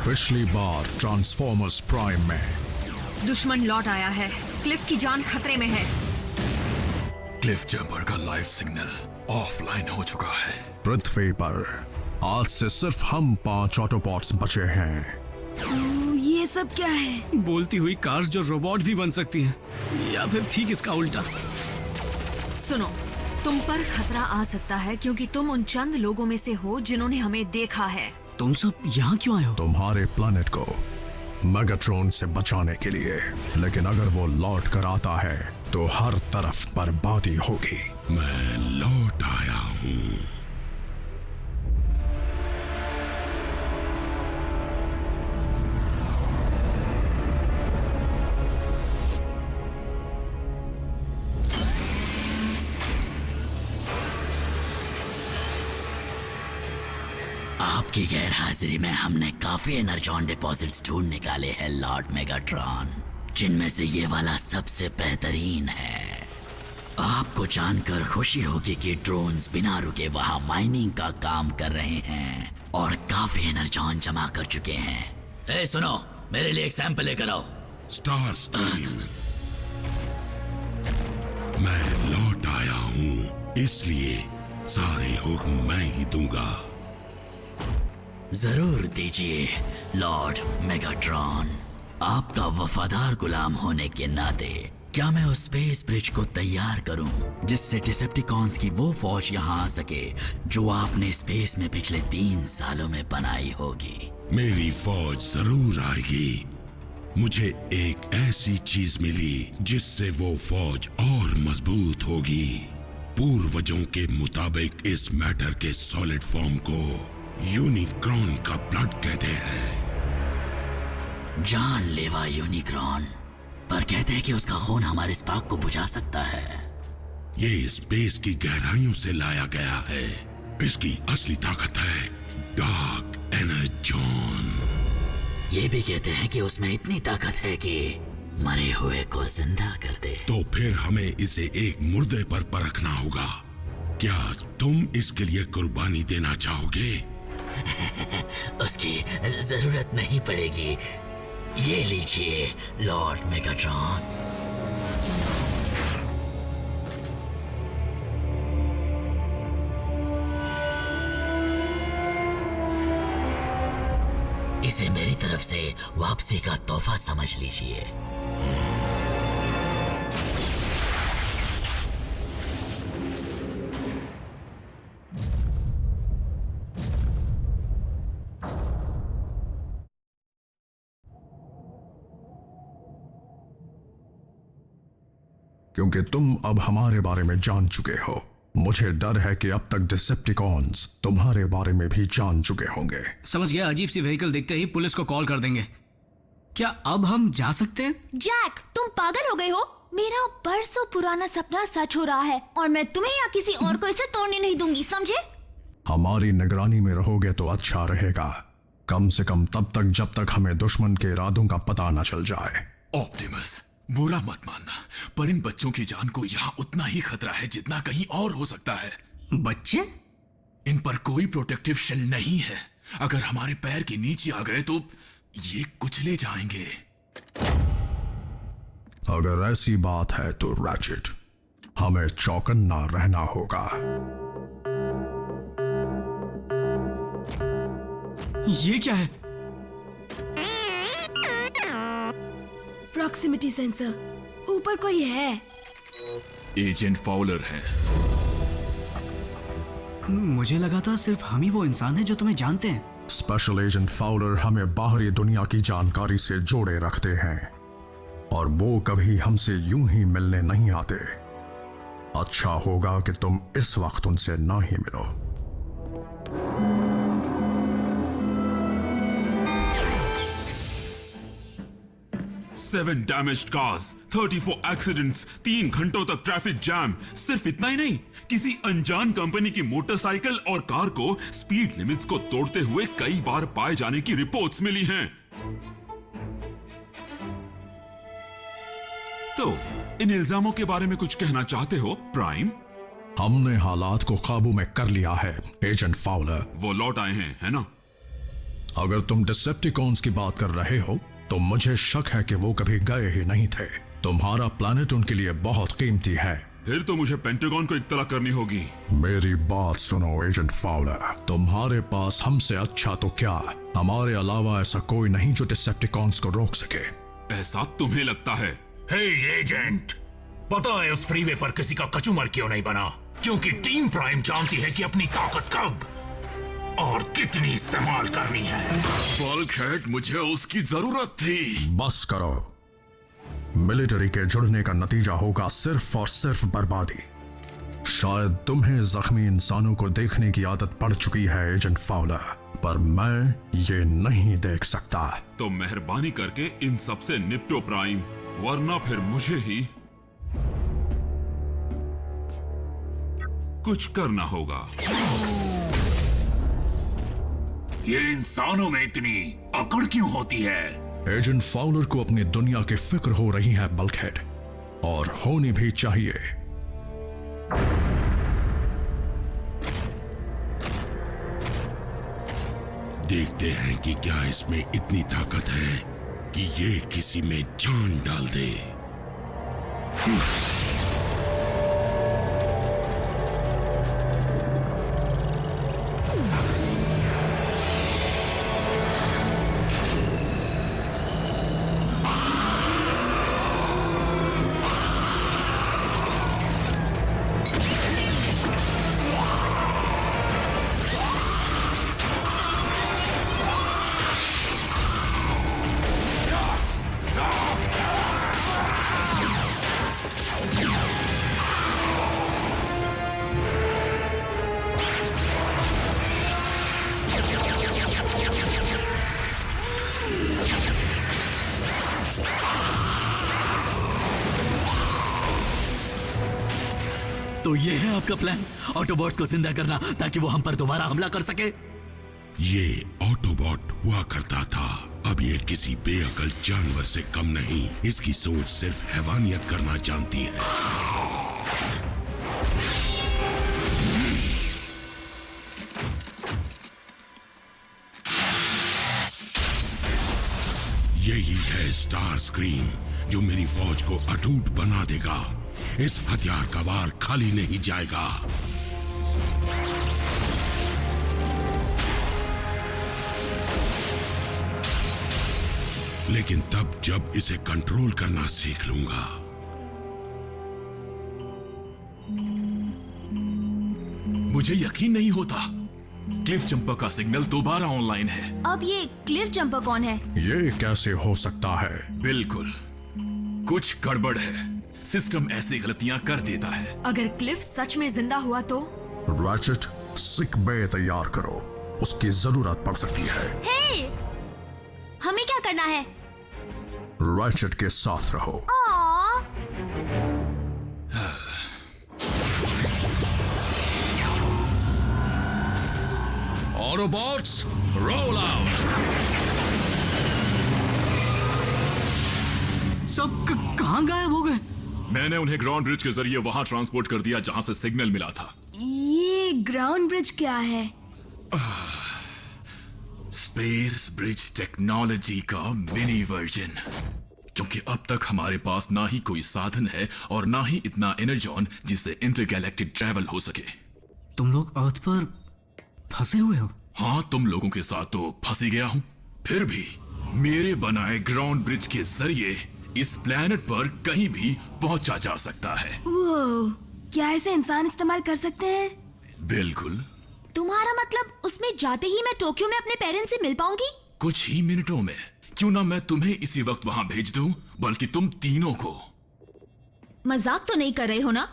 पिछली बार transformers prime में दुश्मन लौट आया है। क्लिफ की जान खतरे में है। क्लिफ जंपर का लाइफ सिग्नल ऑफलाइन हो चुका है। पृथ्वी पर आज से सिर्फ हम 5 ऑटोबॉट्स बचे हैं। ये सब क्या है? बोलती हुई कार्स जो रोबोट भी बन सकती हैं, या फिर ठीक इसका उल्टा। सुनो, तुम पर खतरा आ सकता है क्योंकि तुम उन चंद लोगों में से हो जिन्होंने हमें देखा है। तुम सब यहाँ क्यों आए हो? तुम्हारे प्लेनेट को मेगाट्रॉन से बचाने के लिए। लेकिन अगर वो लौट कर आता है तो हर तरफ बर्बादी होगी। मैं लौट आया हूँ। आपकी गैर हाजिरी में हमने काफी एनर्जॉन डिपॉजिट्स ढूंढ निकाले हैं लॉर्ड मेगाट्रॉन, जिनमें से ये वाला सबसे बेहतरीन है। आपको जानकर खुशी होगी कि ड्रोन्स बिना रुके वहां माइनिंग का काम कर रहे हैं और काफी एनर्जॉन जमा कर चुके हैं। ए सुनो, मेरे लिए एक सैंपल लेकर आओ। स्टार स्ट्रीम, मैं लौट आया हूँ, इसलिए सारे हुक्म मैं ही दूंगा। जरूर दीजिए लॉर्ड मेगाट्रॉन। आपका वफादार गुलाम होने के नाते क्या मैं उस स्पेस ब्रिज को तैयार करूं जिससे डिसेप्टिकॉन्स की वो फौज यहां आ सके जो आपने स्पेस में पिछले 3 सालों में बनाई होगी। मेरी फौज जरूर आएगी। मुझे एक ऐसी चीज मिली जिससे वो फौज और मजबूत होगी। पूर्वजों के मुताबिक इस मैटर के सॉलिड फॉर्म को यूनिक्रॉन का ब्लड कहते हैं। जानलेवा यूनिक्रॉन, पर कहते हैं कि उसका खून हमारे स्पार्क को बुझा सकता है। ये स्पेस की गहराइयों से लाया गया है। इसकी असली ताकत है डार्क एनर्जॉन। ये भी कहते हैं कि उसमें इतनी ताकत है कि मरे हुए को जिंदा कर दे। तो फिर हमें इसे एक मुर्दे पर परखना होगा। क्या तुम इसके लिए कुर्बानी देना चाहोगे? उसकी जरूरत नहीं पड़ेगी। ये लीजिए लॉर्ड मेगाट्रॉन। इसे मेरी तरफ से वापसी का तोहफा समझ लीजिए। क्योंकि तुम अब हमारे बारे में जान चुके हो, मुझे डर है कि अब तक डिसेप्टिकॉन्स तुम्हारे बारे में भी जान चुके होंगे। समझ गया। अजीब सी व्हीकल देखते ही पुलिस को कॉल कर देंगे। क्या अब हम जा सकते हैं? जैक, तुम पागल हो गए हो? मेरा बरसों पुराना सपना सच हो रहा है और मैं तुम्हें या किसी और को इसे तोड़ने नहीं दूंगी, समझे? हमारी निगरानी में रहोगे तो अच्छा रहेगा। कम से कम तब तक जब तक हमें दुश्मन के इरादों का पता न चल जाए। ऑप्टिमस, बुरा मत मानना, पर इन बच्चों की जान को यहाँ उतना ही खतरा है जितना कहीं और हो सकता है। बच्चे? इन पर कोई प्रोटेक्टिव शेल नहीं है। अगर हमारे पैर के नीचे आ गए तो ये कुचले जाएंगे। अगर ऐसी बात है तो रैचेट, हमें चौकन्ना रहना होगा। ये क्या है? प्रॉक्सिमिटी सेंसर, ऊपर कोई है। एजेंट फाउलर है। मुझे लगा था सिर्फ हम ही वो इंसान है जो तुम्हें जानते हैं। स्पेशल एजेंट फाउलर हमें बाहरी दुनिया की जानकारी से जोड़े रखते हैं और वो कभी हमसे यूं ही मिलने नहीं आते। अच्छा होगा कि तुम इस वक्त उनसे ना ही मिलो। सेवन डैमेज्ड कार्स, 34 एक्सीडेंट्स, 3 घंटों तक ट्रैफिक जैम। सिर्फ इतना ही नहीं, किसी अनजान कंपनी की मोटरसाइकिल और कार को स्पीड लिमिट्स को तोड़ते हुए कई बार पाए जाने की रिपोर्ट्स मिली हैं। तो इन इल्जामों के बारे में कुछ कहना चाहते हो प्राइम? हमने हालात को काबू में कर लिया है एजेंट फाउलर। वो लौट आए हैं, है ना? अगर तुम डिसेप्टिकॉन्स की बात कर रहे हो तो मुझे शक है कि वो कभी गए ही नहीं थे। तुम्हारा प्लैनेट उनके लिए बहुत कीमती है। फिर तो मुझे पेंटागन को इत्तला करनी होगी। मेरी बात सुनो एजेंट फाउलर, तुम्हारे पास हमसे अच्छा तो क्या, हमारे अलावा ऐसा कोई नहीं जो डिसेप्टिकॉन्स को रोक सके। ऐसा तुम्हें लगता है? हे एजेंट, पता है उस फ्रीवे पर किसी का कचूमर क्यों नहीं बना? क्योंकि टीम प्राइम जानती है कि अपनी ताकत कब और कितनी इस्तेमाल करनी है। बल्कहेड, मुझे उसकी जरूरत थी। बस करो। मिलिट्री के जुड़ने का नतीजा होगा सिर्फ और सिर्फ बर्बादी। शायद तुम्हें जख्मी इंसानों को देखने की आदत पड़ चुकी है एजेंट फाउलर, पर मैं ये नहीं देख सकता। तो मेहरबानी करके इन सबसे निपटो प्राइम, वरना फिर मुझे ही कुछ करना होगा। ये इंसानों में इतनी अकड़ क्यों होती है? एजेंट फाउलर को अपनी दुनिया की फिक्र हो रही है बल्कहेड, और होनी भी चाहिए। देखते हैं कि क्या इसमें इतनी ताकत है कि ये किसी में जान डाल दे। तो ये है आपका प्लान, ऑटोबॉट्स को जिंदा करना ताकि वो हम पर दोबारा हमला कर सके? ये ऑटोबॉट हुआ करता था, अब ये किसी बेअकल जानवर से कम नहीं। इसकी सोच सिर्फ हैवानियत करना जानती है। यही है स्टार स्क्रीम जो मेरी फौज को अटूट बना देगा। इस हथियार का वार खाली नहीं जाएगा। लेकिन तब जब इसे कंट्रोल करना सीख लूंगा। मुझे यकीन नहीं होता, क्लिफ जंपर का सिग्नल दोबारा ऑनलाइन है। अब ये क्लिफ जंपर कौन है? ये कैसे हो सकता है? बिल्कुल कुछ गड़बड़ है। सिस्टम ऐसी गलतियां कर देता है। अगर क्लिफ सच में जिंदा हुआ तो? रैचेट, सिक बे तैयार करो, उसकी जरूरत पड़ सकती है। हे, हमें क्या करना है? रैचेट के साथ रहो। Autobots, roll out. सब कहां गायब हो गए? मैंने उन्हें ग्राउंड ब्रिज के जरिए वहां ट्रांसपोर्ट कर दिया जहां से सिग्नल मिला था। ये ग्राउंड ब्रिज क्या है? स्पेस ब्रिज टेक्नोलॉजी का मिनी वर्जन। क्योंकि अब तक हमारे पास ना ही कोई साधन है और ना ही इतना एनर्जॉन जिससे इंटरगैलेक्टिक ट्रैवल हो सके। तुम लोग अर्थ पर फंसे हुए हो? हाँ, तुम लोगों के साथ तो फंसी गया हूं। फिर भी मेरे बनाए ग्राउंड ब्रिज के जरिए इस प्लेनेट पर कहीं भी पहुंचा जा सकता है। वो क्या ऐसे इंसान इस्तेमाल कर सकते हैं? बिल्कुल। तुम्हारा मतलब उसमें जाते ही मैं टोक्यो में अपने पेरेंट्स से मिल पाऊंगी? कुछ ही मिनटों में। क्यों ना मैं तुम्हें इसी वक्त वहां भेज दूं, बल्कि तुम तीनों को। मजाक तो नहीं कर रहे हो ना?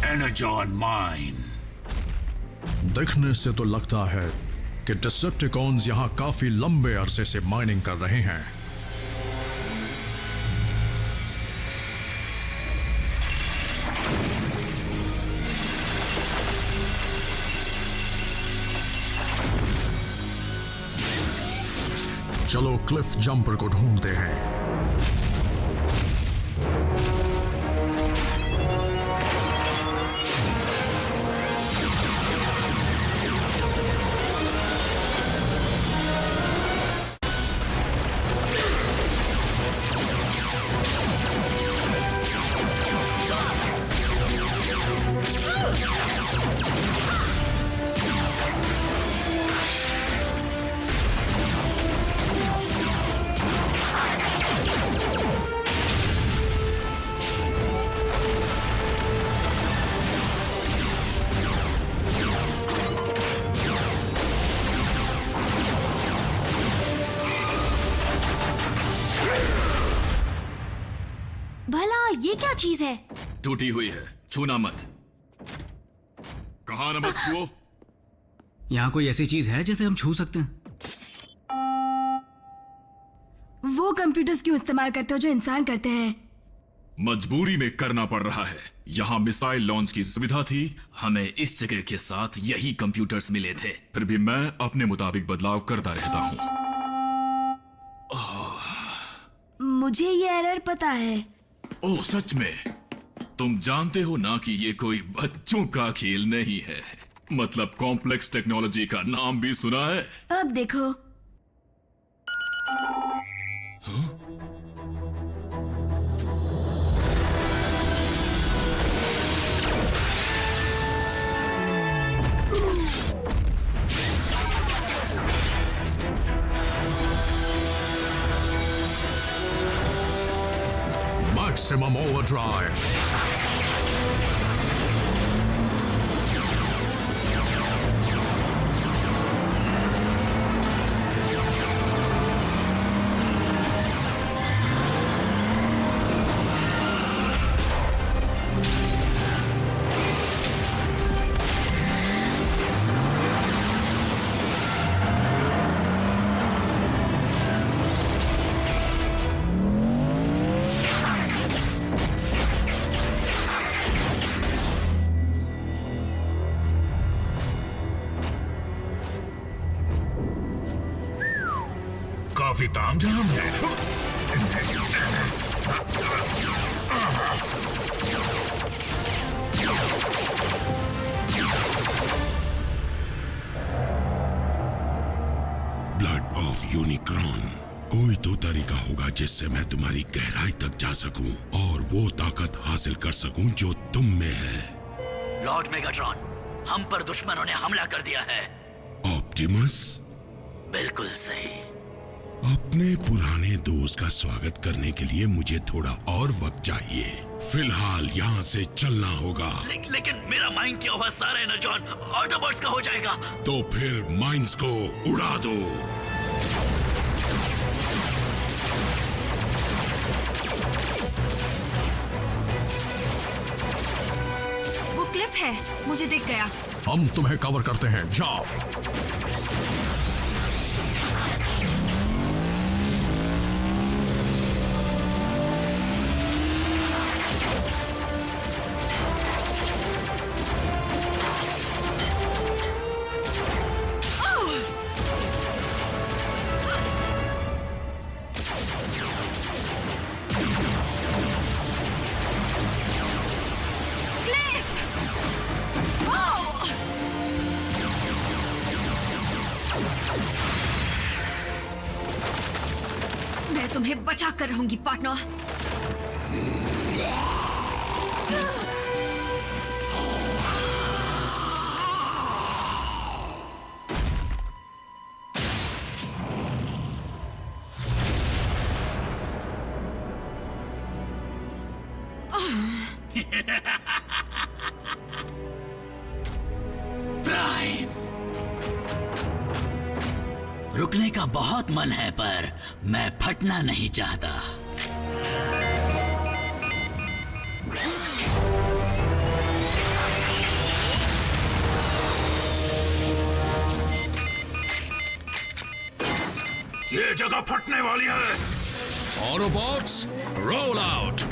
Energon mine. दिखने से तो लगता है कि डिसेप्टिकॉन्स यहां काफी लंबे अरसे से माइनिंग कर रहे हैं। चलो क्लिफ जंपर को ढूंढते हैं। भला ये क्या चीज है? टूटी हुई है, छूना मत। कहा ना मत छुओ। यहाँ कोई ऐसी चीज है जिसे हम छू सकते हैं? वो कंप्यूटर्स क्यों इस्तेमाल करते हो जो इंसान करते हैं? मजबूरी में करना पड़ रहा है। यहाँ मिसाइल लॉन्च की सुविधा थी, हमें इस जगह के साथ यही कंप्यूटर्स मिले थे। फिर भी मैं अपने मुताबिक बदलाव करता रहता हूँ। मुझे ये एरर पता है। ओह सच में? तुम जानते हो ना कि ये कोई बच्चों का खेल नहीं है। मतलब कॉम्प्लेक्स टेक्नोलॉजी का नाम भी सुना है? अब देखो। Maximum overdrive. काफी तामझाम है। Blood of Unicorn. कोई तो तरीका होगा जिससे मैं तुम्हारी गहराई तक जा सकूं और वो ताकत हासिल कर सकूं जो तुम में है। लॉर्ड मेगाट्रॉन, हम पर दुश्मनों ने हमला कर दिया है। ऑप्टिमस? बिल्कुल सही। अपने पुराने दोस्त का स्वागत करने के लिए मुझे थोड़ा और वक्त चाहिए। फिलहाल यहाँ से चलना होगा। लेकिन मेरा माइंड किया हुआ सारा एनर्जॉन ऑटोबॉट्स का हो जाएगा। तो फिर माइंड्स को उड़ा दो। वो क्लिफ है, मुझे दिख गया। हम तुम्हें कवर करते हैं, जाओ। मैं तुम्हें बचा कर रहूंगी पार्टनर। प्राइम, रुकने का बहुत मन है पर मैं फटना नहीं चाहता। ये जगह फटने वाली है। Autobots, roll out.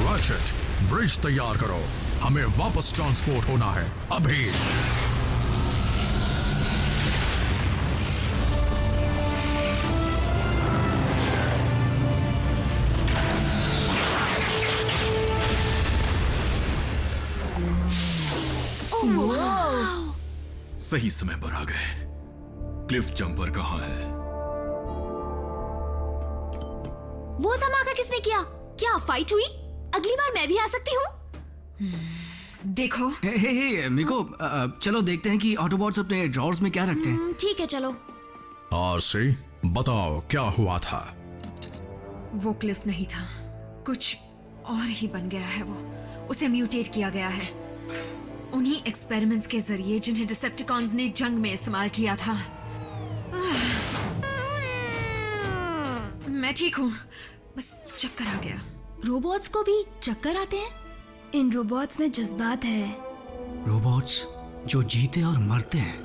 Ratchet, bridge तैयार करो। हमें वापस ट्रांसपोर्ट होना है अभी। सही समय पर आ गए। क्लिफ जंपर कहाँ है? वो धमाका किसने किया? क्या फाइट हुई? अगली बार मैं भी आ सकती हूँ? देखो। हे मिको, चलो देखते हैं कि ऑटोबॉट्स अपने ड्रॉर्स में क्या रखते हैं। ठीक है, चलो। आरसी, बताओ क्या हुआ था? वो क्लिफ नहीं था, कुछ और ही बन गया है वो। उसे म्यूटेट किया गया है उन्हीं एक्सपेरिमेंट्स के जरिए जिन्हें डिसेप्टिकॉन्स ने जंग में इस्तेमाल किया था। मैं ठीक हूँ, बस चक्कर आ गया। रोबोट्स को भी चक्कर आते हैं? इन रोबोट्स में जज्बात है। रोबोट्स जो जीते और मरते हैं।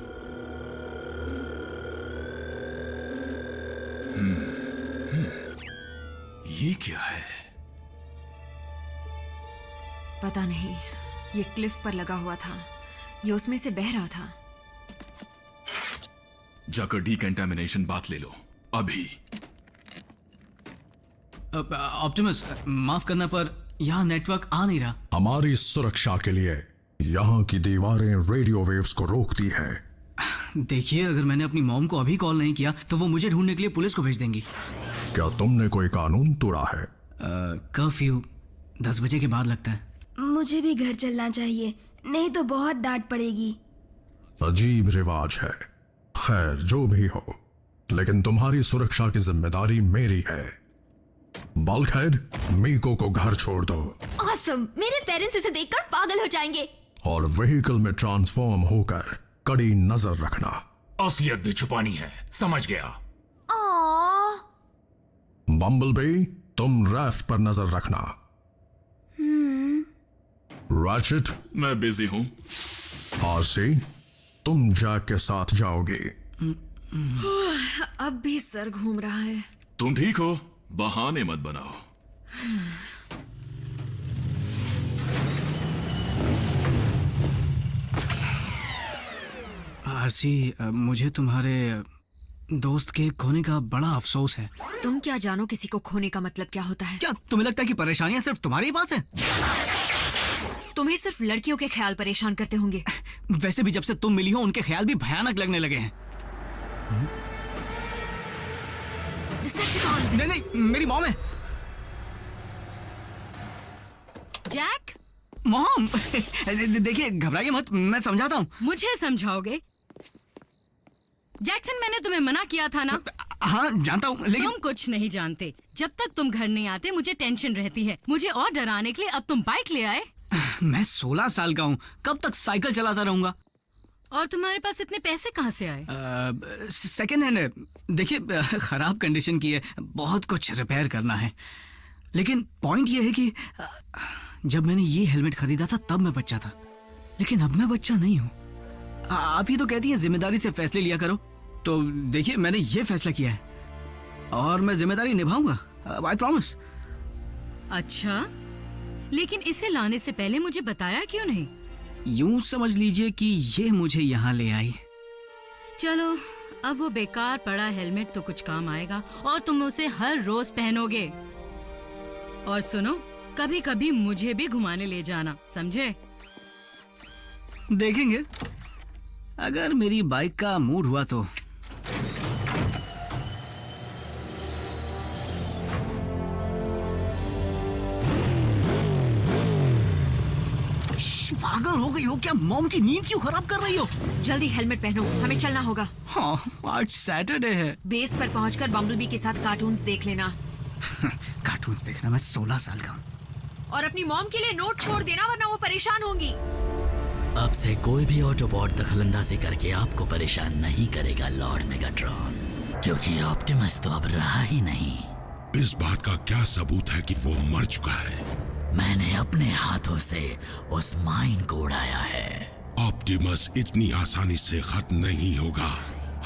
ये क्या है? पता नहीं, ये क्लिफ पर लगा हुआ था, ये उसमें से बह रहा था। जाकर डीकंटामिनेशन बात ले लो अभी। ऑप्टिमस, माफ करना पर यहाँ नेटवर्क आ नहीं रहा। हमारी सुरक्षा के लिए यहाँ की दीवारें रेडियो वेव्स को रोकती हैं। देखिए, अगर मैंने अपनी मॉम को अभी कॉल नहीं किया तो वो मुझे ढूंढने के लिए पुलिस को भेज देंगी। क्या तुमने कोई कानून तोड़ा है? कर्फ्यू 10 बजे के बाद लगता है। मुझे भी घर चलना चाहिए, नहीं तो बहुत डांट पड़ेगी। अजीब रिवाज है। खैर, जो भी हो, लेकिन तुम्हारी सुरक्षा की जिम्मेदारी मेरी है। बल्कहेड, मीको को घर छोड़ दो। ऑसम, मेरे पेरेंट्स इसे देखकर पागल हो जाएंगे। और व्हीकल में ट्रांसफॉर्म होकर कड़ी नजर रखना। असलियत भी छुपानी है, समझ गया? बम्बलबी, तुम रैफ पर नजर रखना। रैचेट, मैं बिजी हूँ। आरसी, तुम जैक के साथ जाओगे। अब भी सर घूम रहा है। तुम ठीक हो? बहाने मत बनाओ। आरसी, मुझे तुम्हारे दोस्त के खोने का बड़ा अफसोस है। तुम क्या जानो किसी को खोने का मतलब क्या होता है? क्या तुम्हें लगता है कि परेशानियां सिर्फ तुम्हारे ही पास है? तुम्हें सिर्फ लड़कियों के ख्याल परेशान करते होंगे। वैसे भी जब से तुम मिली हो उनके ख्याल भी भयानक लगने लगे हैं। नहीं नहीं, मेरी मॉम है। जैक, मॉम देखिए, घबराइए मत, मैं समझाता हूँ। मुझे समझाओगे? जैक्सन, मैंने तुम्हें मना किया था ना? हाँ जानता हूँ, लेकिन तुम कुछ नहीं जानते। जब तक तुम घर नहीं आते मुझे टेंशन रहती है। मुझे और डराने के लिए अब तुम बाइक ले आए। मैं 16 साल का हूँ, कब तक साइकिल चलाता रहूंगा? और तुम्हारे पास इतने पैसे कहाँ से आए? सेकेंड हैंड है। देखिए, खराब कंडीशन की है, बहुत कुछ रिपेयर करना है। लेकिन पॉइंट ये है कि जब मैंने ये हेलमेट खरीदा था तब मैं बच्चा था, लेकिन अब मैं बच्चा नहीं हूँ। आप ही तो कहती हैं जिम्मेदारी से फैसले लिया करो, तो देखिए मैंने ये फैसला किया है और मैं जिम्मेदारी निभाऊंगा, आई प्रॉमिस। अच्छा, लेकिन इसे लाने से पहले मुझे बताया क्यों नहीं? यूं समझ लीजिए कि ये मुझे यहाँ ले आई। चलो, अब वो बेकार पड़ा हेलमेट तो कुछ काम आएगा और तुम उसे हर रोज पहनोगे। और सुनो, कभी कभी मुझे भी घुमाने ले जाना, समझे? देखेंगे, अगर मेरी बाइक का मूड हुआ तो। पागल हो गई हो क्या? मॉम की नींद क्यों खराब कर रही हो? जल्दी हेलमेट पहनो, हमें चलना होगा। हाँ, आज सैटरडे है। बेस पर पहुंचकर बम्बलबी के साथ कार्टून्स देख लेना। कार्टून्स देखना? मैं 16 साल का हूँ। और अपनी मॉम के लिए नोट छोड़ देना, वरना वो परेशान होंगी। अब से कोई भी ऑटोबॉट दखलंदाजी करके आपको परेशान नहीं करेगा लॉर्ड मेगाट्रॉन, क्योंकि ऑप्टिमस तो अब रहा ही नहीं। इस बात का क्या सबूत है कि वो मर चुका है? मैंने अपने हाथों से उस माइन को उड़ाया है। ऑप्टिमस इतनी आसानी से खत्म नहीं होगा।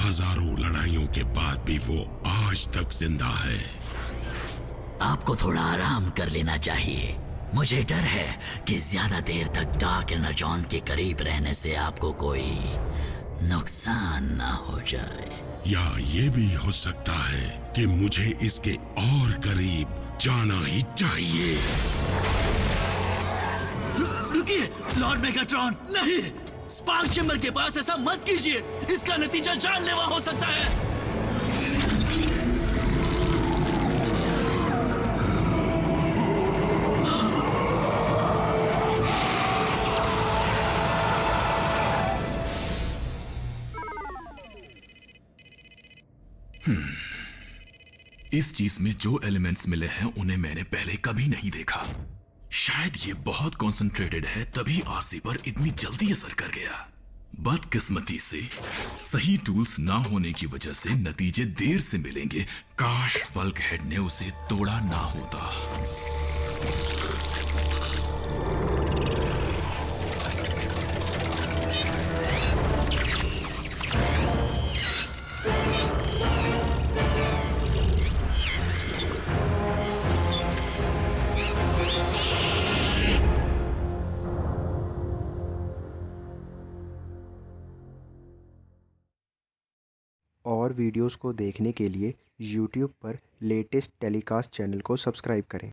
हजारों लड़ाइयों के बाद भी वो आज तक जिंदा है। आपको थोड़ा आराम कर लेना चाहिए। मुझे डर है कि ज्यादा देर तक डार्क एनर्जॉन के करीब रहने से आपको कोई नुकसान ना हो जाए। या ये भी हो सकता है कि मुझे इसके और करीब जाना ही चाहिए। रुकिए लॉर्ड मेगाट्रॉन, नहीं! स्पार्क चैम्बर के पास ऐसा मत कीजिए, इसका नतीजा जानलेवा हो सकता है। इस चीज में जो एलिमेंट्स मिले हैं उन्हें मैंने पहले कभी नहीं देखा। शायद ये बहुत कंसंट्रेटेड है, तभी आरसी पर इतनी जल्दी असर कर गया। बदकिस्मती से सही टूल्स ना होने की वजह से नतीजे देर से मिलेंगे। काश बल्क हेड ने उसे तोड़ा ना होता। और वीडियोस को देखने के लिए YouTube पर लेटेस्ट टेलीकास्ट चैनल को सब्सक्राइब करें।